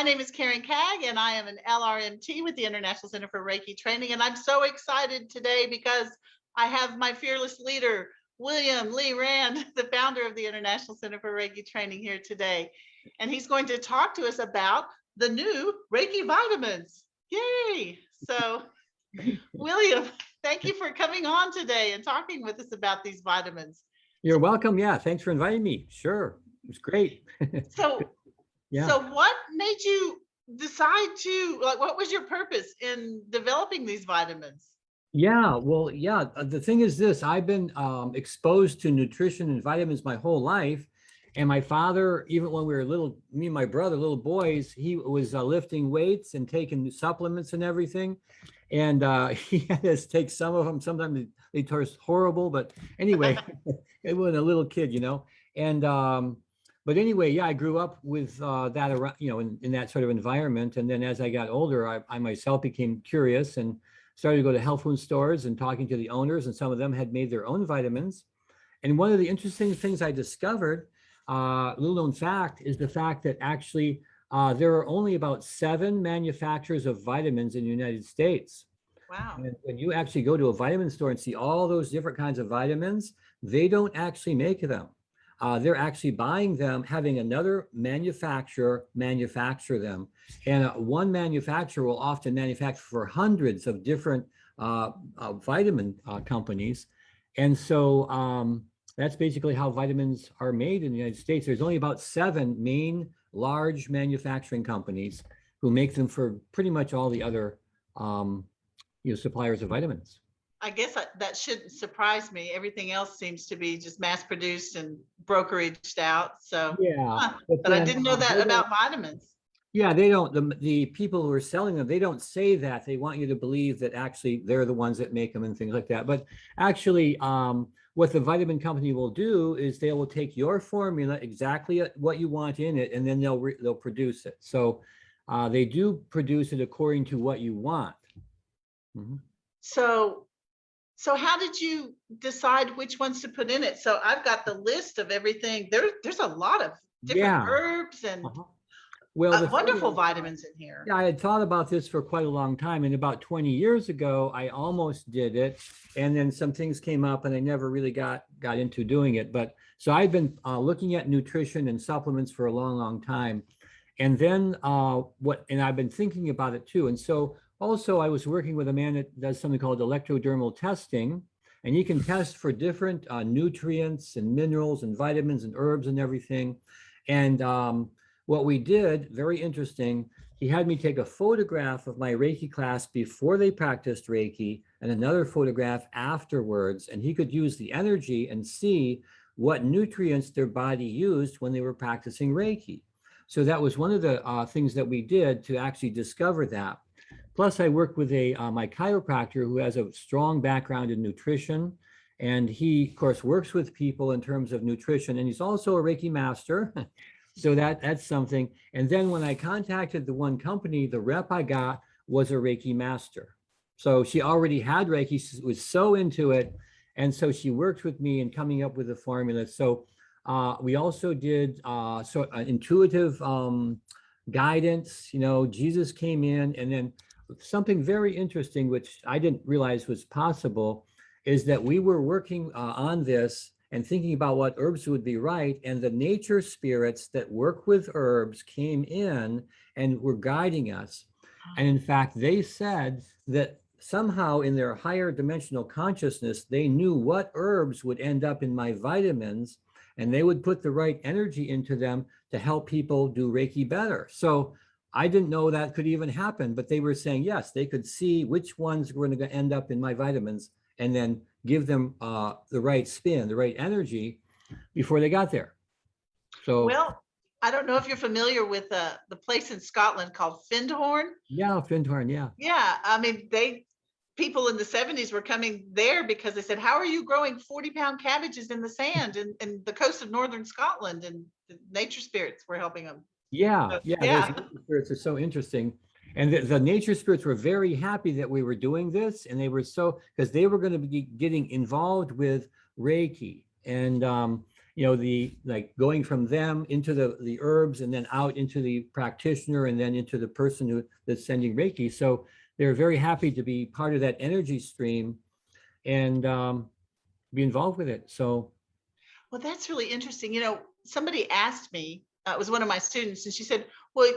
name is Karen Kag, and I am an LRMT with the International Center for Reiki Training. And I'm so excited today because I have my fearless leader, William Lee Rand, the founder of the International Center for Reiki Training, here today. And he's going to talk to us about the new Reiki Vitamins. Yay! So, William, thank you for coming on today and talking with us about these vitamins. You're welcome. Yeah, thanks for inviting me. Sure, it was great. So what made you decide to, what was your purpose in developing these vitamins? The thing is this, I've been exposed to nutrition and vitamins my whole life. And my father, even when we were little, me and my brother, little boys, he was lifting weights and taking supplements and everything. And he had us take some of them. Sometimes they taste horrible, but anyway, it was a little kid, you know. And but anyway, yeah, I grew up with that around, you know, in that sort of environment. And then as I got older, I myself became curious and started to go to health food stores and talking to the owners, and some of them had made their own vitamins. And one of the interesting things I discovered, little known fact, is the fact that actually there are only about 7 manufacturers of vitamins in the United States. Wow. And when you actually go to a vitamin store and see all those different kinds of vitamins, they don't actually make them. They're actually buying them, having another manufacturer manufacture them. And one manufacturer will often manufacture for hundreds of different vitamin companies. And so that's basically how vitamins are made in the United States. There's only about 7 main large manufacturing companies who make them for pretty much all the other suppliers of vitamins. I guess that shouldn't surprise me. Everything else seems to be just mass produced and brokeraged out. So yeah, but I didn't know that about vitamins. Yeah, they don't, the people who are selling them, they don't say that. They want you to believe that actually they're the ones that make them and things like that. But actually, what the vitamin company will do is they will take your formula, exactly what you want in it, and then they'll produce it. So they do produce it according to what you want. Mm-hmm. So how did you decide which ones to put in it? So I've got the list of everything. There's a lot of different herbs and wonderful vitamins in here. Yeah, I had thought about this for quite a long time. And about 20 years ago, I almost did it. And then some things came up and I never really got into doing it. But so I've been looking at nutrition and supplements for a long, long time. And then and I've been thinking about it too. And so also I was working with a man that does something called electrodermal testing. And you can test for different nutrients and minerals and vitamins and herbs and everything. And what we did, very interesting, he had me take a photograph of my Reiki class before they practiced Reiki and another photograph afterwards. And he could use the energy and see what nutrients their body used when they were practicing Reiki. So that was one of the things that we did to actually discover that. Plus, I worked with my chiropractor who has a strong background in nutrition. And he, of course, works with people in terms of nutrition. And he's also a Reiki master. So that's something. And then when I contacted the one company, the rep I got was a Reiki master. So she already had Reiki, she was so into it. And so she worked with me in coming up with the formula. So we also did intuitive guidance. You know, Jesus came in, and then something very interesting, which I didn't realize was possible, is that we were working on this and thinking about what herbs would be right. And the nature spirits that work with herbs came in and were guiding us. And in fact, they said that somehow in their higher dimensional consciousness, they knew what herbs would end up in my vitamins, and they would put the right energy into them to help people do Reiki better. So I didn't know that could even happen, but they were saying, yes, they could see which ones were going to end up in my vitamins and then give them the right spin, the right energy before they got there. So, well, I don't know if you're familiar with the place in Scotland called Findhorn. Yeah, Findhorn, yeah. Yeah, I mean, people in the 70s were coming there because they said, how are you growing 40-pound cabbages in the sand in the coast of northern Scotland? And the nature spirits were helping them. Yeah, So, those nature spirits are so interesting. And the nature spirits were very happy that we were doing this. And they were because they were going to be getting involved with Reiki. And the like going from them into the herbs and then out into the practitioner and then into the person that's sending Reiki. So they're very happy to be part of that energy stream and be involved with it. So Well, that's really interesting. Somebody asked me, it was one of my students, and she said, well,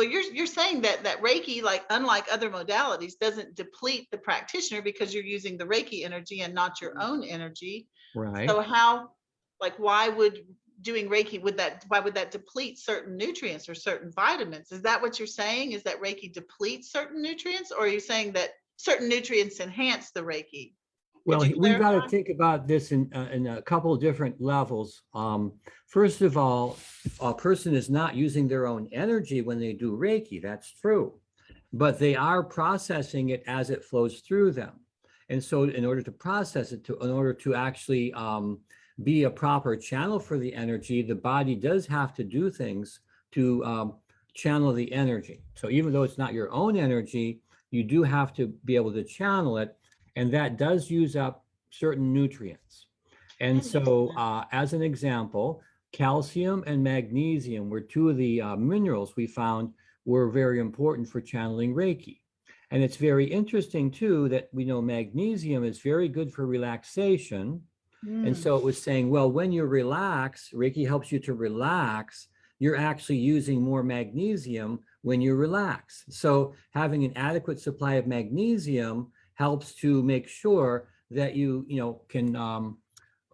you're saying that Reiki, like unlike other modalities, doesn't deplete the practitioner because you're using the Reiki energy and not your own energy. right. So how, like, why would doing Reiki, why would that deplete certain nutrients or certain vitamins? Is that what you're saying? Is that Reiki depletes certain nutrients, or are you saying that certain nutrients enhance the Reiki? Could Well, you we've got to clarify? think about this in a couple of different levels. First of all, a person is not using their own energy when they do Reiki. That's true, but they are processing it as it flows through them. And so in order to process it, in order to actually be a proper channel for the energy, the body does have to do things to channel the energy. So even though it's not your own energy, you do have to be able to channel it. And that does use up certain nutrients. And That makes so, sense. as an example, calcium and magnesium were two of the minerals we found were very important for channeling Reiki. And it's very interesting, too, that we know magnesium is very good for relaxation. And Mm. so it was saying, well, when you relax, Reiki helps you to relax. You're actually using more magnesium when you relax. So having an adequate supply of magnesium helps to make sure that you can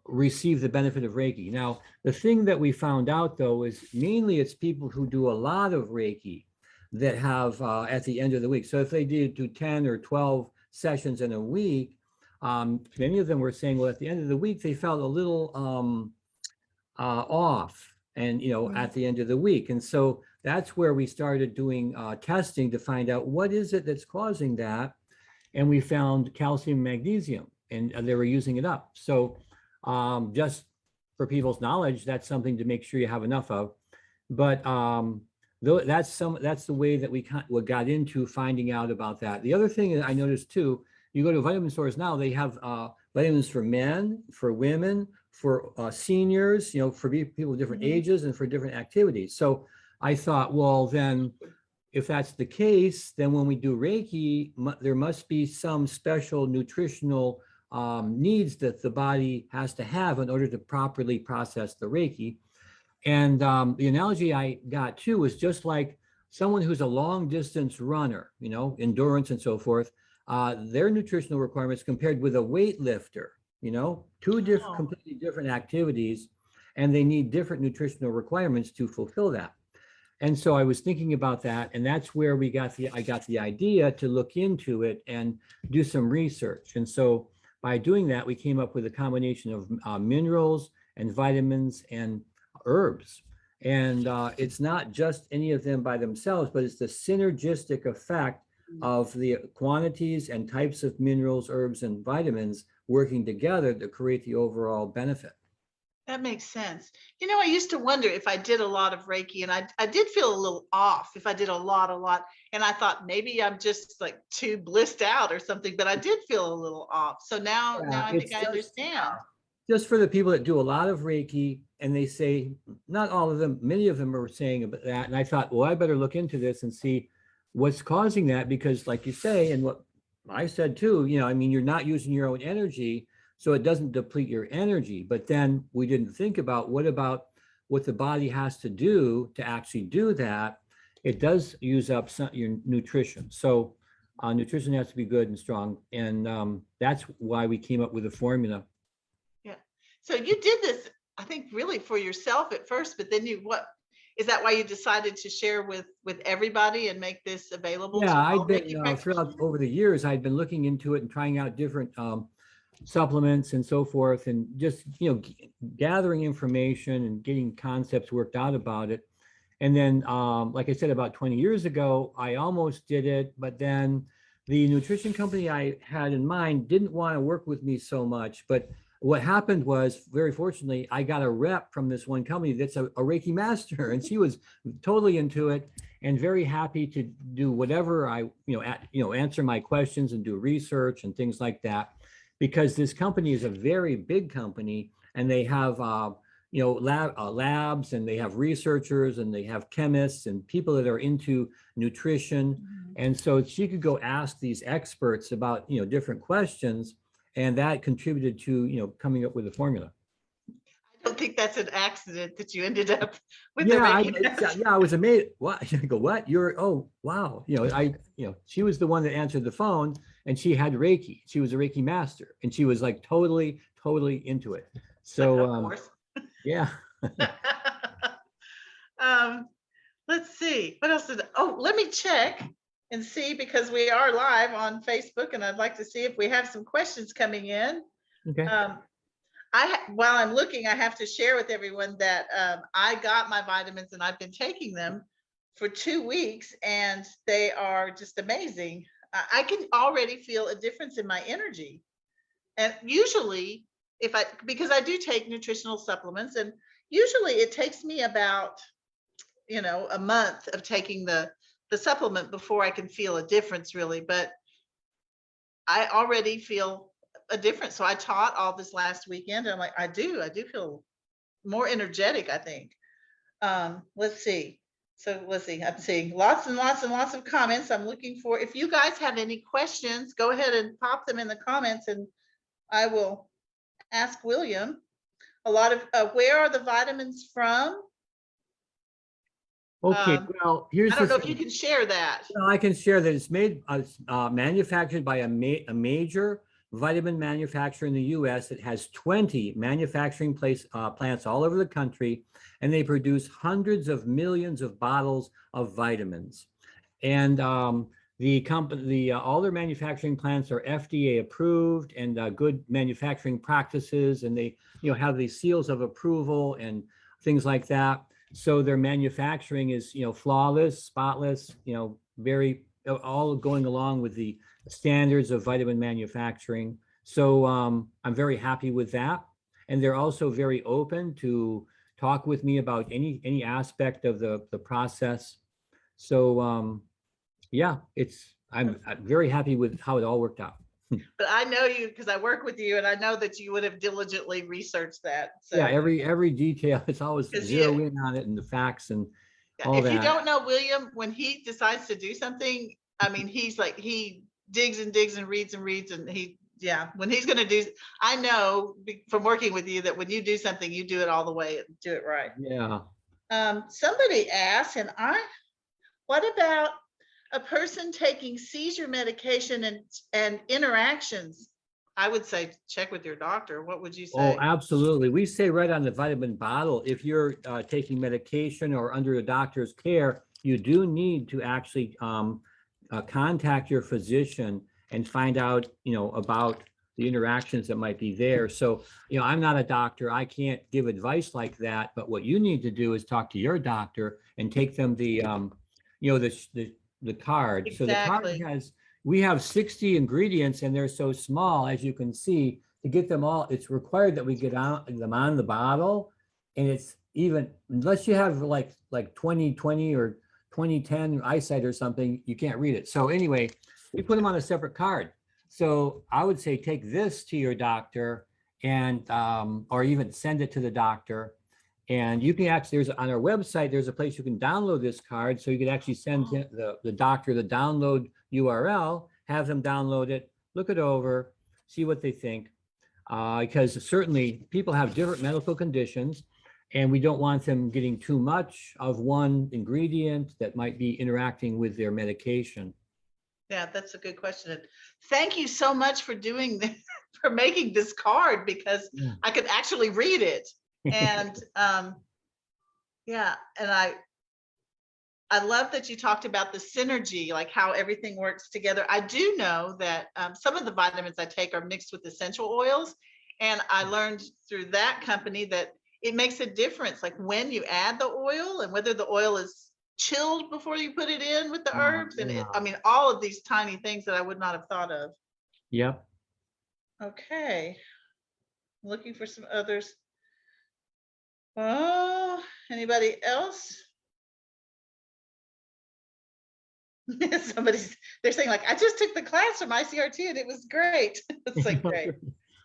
receive the benefit of Reiki. Now, the thing that we found out though is mainly it's people who do a lot of Reiki that have at the end of the week. So if they did do 10 or 12 sessions in a week, many of them were saying, well, at the end of the week, they felt a little off and Mm. at the end of the week. And so that's where we started doing testing to find out what is it that's causing that. And we found calcium, magnesium, and they were using it up. So just for people's knowledge, that's something to make sure you have enough of. But that's the way that we got into finding out about that. The other thing that I noticed too, you go to vitamin stores now, they have vitamins for men, for women, for seniors, for people of different Mhm. ages and for different activities. So I thought, well, then if that's the case, then when we do Reiki, there must be some special nutritional needs that the body has to have in order to properly process the Reiki. And the analogy I got too was just like someone who's a long distance runner, endurance and so forth, their nutritional requirements compared with a weightlifter, two different, Oh. completely different activities, and they need different nutritional requirements to fulfill that. And so I was thinking about that, and that's where I got the idea to look into it and do some research. And so by doing that, we came up with a combination of minerals and vitamins and herbs. And it's not just any of them by themselves, but it's the synergistic effect of the quantities and types of minerals, herbs, and vitamins working together to create the overall benefit. That makes sense. I used to wonder if I did a lot of Reiki, and I did feel a little off if I did a lot. And I thought maybe I'm just like too blissed out or something, but I did feel a little off. So now Yeah, I think it's I understand. just for the people that do a lot of Reiki, and they say, not all of them, many of them are saying about that. And I thought, well, I better look into this and see what's causing that, because like you say, and what I said too, I mean, you're not using your own energy, so it doesn't deplete your energy. But then we didn't think about what the body has to do to actually do that. It does use up your nutrition. So nutrition has to be good and strong. And that's why we came up with a formula. Yeah. So you did this, I think, really for yourself at first, but then what is that why you decided to share with everybody and make this available Yeah, to I'd all been Reiki throughout practitioners? over the years, I'd been looking into it and trying out different supplements and so forth, and just gathering information and getting concepts worked out about it. And then, like I said, about 20 years ago, I almost did it, but then the nutrition company I had in mind didn't want to work with me so much. But what happened was, very fortunately, I got a rep from this one company that's a Reiki master, and she was totally into it and very happy to do whatever answer my questions and do research and things like that, because this company is a very big company and they have labs, and they have researchers, and they have chemists and people that are into nutrition. And so she could go ask these experts about, different questions, and that contributed to, coming up with the formula. I don't think that's an accident that you ended up with the Yeah, Reiki master. I was amazed. What? I go, what? Oh, wow. She was the one that answered the phone, and she had Reiki. She was a Reiki master, and she was like totally into it. So, Of course. yeah. Let's see, what else let me check and see, because we are live on Facebook, and I'd like to see if we have some questions coming in. Okay. While I'm looking, I have to share with everyone that I got my vitamins, and I've been taking them for 2 weeks, and they are just amazing. I can already feel a difference in my energy. And usually, because I do take nutritional supplements, and usually it takes me about, a month of taking the supplement before I can feel a difference, really. But I already feel a difference. So I taught all this last weekend, and I'm like, I do feel more energetic, I think. Let's see. So let's see. I'm seeing lots and lots and lots of comments. I'm looking for, if you guys have any questions, go ahead and pop them in the comments, and I will ask William. A lot of where are the vitamins from? Okay. Well, here's I don't the know if you thing. can share that. Well, I can share that it's manufactured by a major vitamin manufacturer in the U.S. that has 20 manufacturing plants all over the country, and they produce hundreds of millions of bottles of vitamins. And the company, all their manufacturing plants are FDA approved and good manufacturing practices, and they, have these seals of approval and things like that. So their manufacturing is, flawless, spotless, very, all going along with the standards of vitamin manufacturing. So I'm very happy with that. And they're also very open to talk with me about any aspect of the process. So yeah, I'm very happy with how it all worked out. But I know you because I work with you, and I know that you would have diligently researched that. So Yeah, every detail, it's always 'cause zero in on it, and the facts and all if you that. don't know William, when he decides to do something, I mean, he's like, he digs and digs and reads, and when he's going to do, I know from working with you that when you do something, you do it all the way and do it right. Yeah. Somebody asked, what about a person taking seizure medication and interactions? I would say check with your doctor. What would you say? Oh, absolutely. We say right on the vitamin bottle, if you're taking medication or under a doctor's care, you do need to actually contact your physician and find out, about the interactions that might be there. So, I'm not a doctor. I can't give advice like that. But what you need to do is talk to your doctor and take them the card. Exactly. So the card we have 60 ingredients, and they're so small, as you can see. To get them all, it's required that we get them on the bottle, and it's even unless you have like 20/20 or 20/10 eyesight or something, you can't read it. So anyway, we put them on a separate card. So I would say take this to your doctor, and or even send it to the doctor. And you can actually, there's on our website, there's a place you can download this card. So you can actually send the doctor the download URL, have them download it, look it over, see what they think. Because certainly people have different medical conditions, and we don't want them getting too much of one ingredient that might be interacting with their medication. Yeah, that's a good question. Thank you so much for doing this, for making this card, because I could actually read it. And and I love that you talked about the synergy, like how everything works together. I do know that some of the vitamins I take are mixed with essential oils, and I learned through that company that it makes a difference, like when you add the oil and whether the oil is chilled before you put it in with the herbs. And I mean, all of these tiny things that I would not have thought of. Yep. Okay. Looking for some others. Oh, anybody else? They're saying like, I just took the class from ICRT and it was great. It's like, great.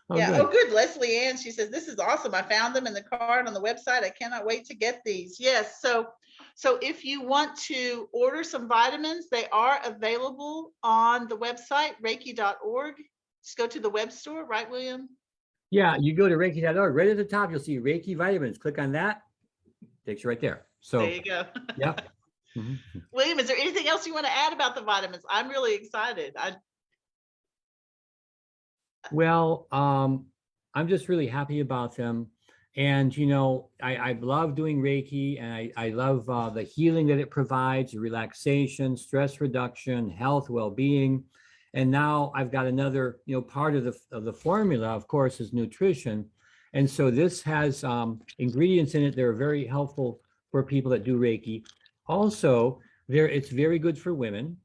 Oh, Yeah. good. Oh, good. Leslie Ann, she says, this is awesome. I found them in the card on the website. I cannot wait to get these. Yes. So if you want to order some vitamins, they are available on the website, reiki.org. Just go to the web store, right, William? Yeah, you go to Reiki.org. Right at the top, you'll see Reiki Vitamins. Click on that. Takes you right there. There So, you go. yep. Mhm. William, is there anything else you want to add about the vitamins? I'm really excited. Well, I'm just really happy about them. And, you know, I love doing Reiki, and I love the healing that it provides, relaxation, stress reduction, health, well-being. And now I've got another, you know, part of the formula, of course, is nutrition. And so this has ingredients in it that are very helpful for people that do Reiki. Also, it's very good for women.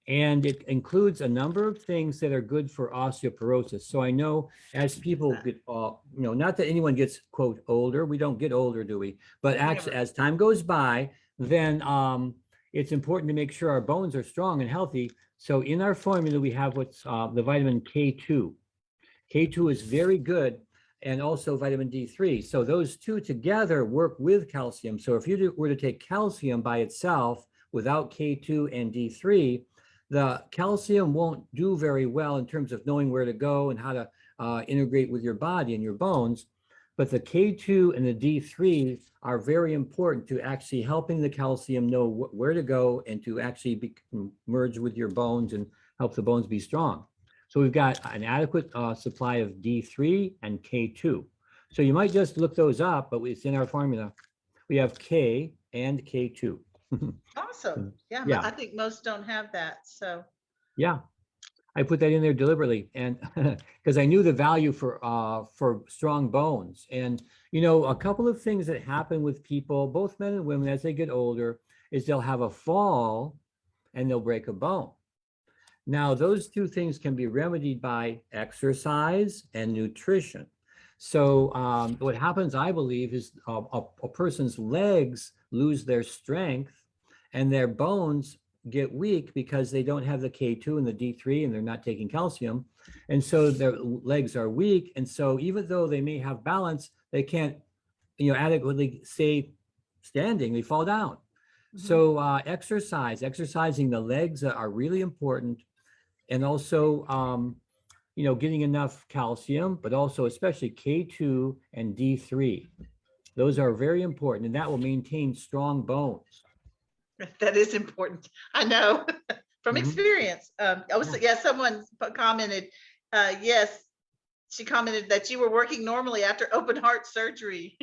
And it includes a number of things that are good for osteoporosis. So I know as people get, you know, not that anyone gets, quote, older, we don't get older, do we? But actually, Never. as time goes by, then it's important to make sure our bones are strong and healthy. So in our formula, we have what's the vitamin K2. K2 is very good, and also vitamin D3. So those two together work with calcium. So if you were to take calcium by itself without K2 and D3, the calcium won't do very well in terms of knowing where to go and how to integrate with your body and your bones. But the K2 and the D3 are very important to actually helping the calcium know where to go and to actually merge with your bones and help the bones be strong. So we've got an adequate supply of D3 and K2. So you might just look those up, but it's in our formula. We have K and K2. Awesome. Yeah, Yeah. I think most don't have that. So Yeah, I put that in there deliberately, and because I knew the value for strong bones. And you know, a couple of things that happen with people, both men and women, as they get older, is they'll have a fall and they'll break a bone. Now, those two things can be remedied by exercise and nutrition. So what happens, I believe, is a person's legs lose their strength and their bones get weak because they don't have the K2 and the D3 and they're not taking calcium. And so their legs are weak. And so even though they may have balance, they can't, you know, adequately stay standing, they fall down. So exercising the legs are really important. And also, you know, getting enough calcium, but also especially K2 and D3. Those are very important, and that will maintain strong bones. that is important. I know from Mhm. experience. Someone commented, yes, she commented that you were working normally after open heart surgery.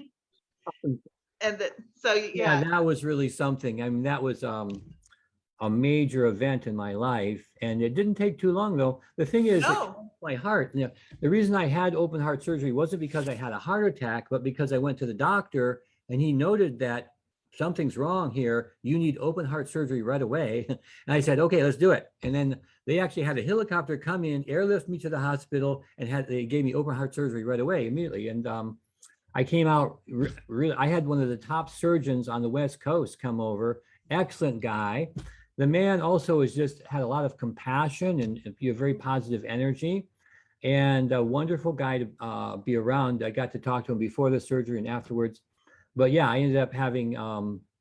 And that, so Yeah, yeah. that was really something. I mean, that was a major event in my life, and it didn't take too long though. The thing is, it No. my heart. You know, the reason I had open heart surgery wasn't because I had a heart attack, but because I went to the doctor and he noted that something's wrong here. You need open heart surgery right away. And I said, okay, let's do it. And then they actually had a helicopter come in, airlift me to the hospital, and they gave me open heart surgery right away, immediately. And I came out really. I had one of the top surgeons on the West Coast come over. Excellent guy. The man also has just had a lot of compassion and a very positive energy, and a wonderful guy to be around. I got to talk to him before the surgery and afterwards. But yeah, I ended up having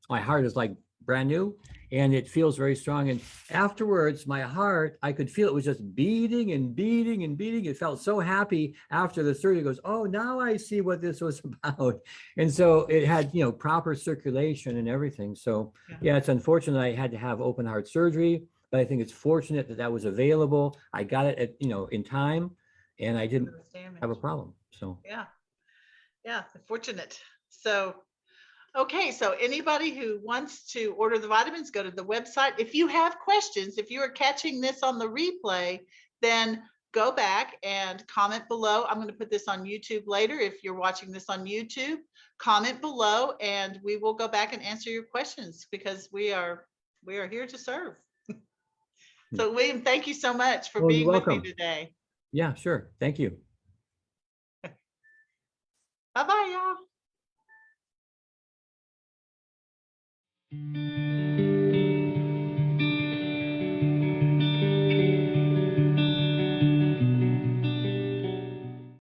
my heart is like brand new, and it feels very strong. And afterwards, my heart, I could feel it was just beating and beating and beating. It felt so happy after the surgery. It goes, oh, now I see what this was about. And so it had, you know, proper circulation and everything. So yeah, it's unfortunate I had to have open heart surgery, but I think it's fortunate that that was available. I got it at, you know, in time, and I didn't have a problem. So Yeah, fortunate. So okay, so anybody who wants to order the vitamins, go to the website. If you have questions, if you are catching this on the replay, then go back and comment below. I'm going to put this on YouTube later. If you're watching this on YouTube, comment below and we will go back and answer your questions because we are here to serve. So William, thank you so much for oh, you're being with me welcome. today. Yeah, sure. Thank you. Bye-bye, y'all.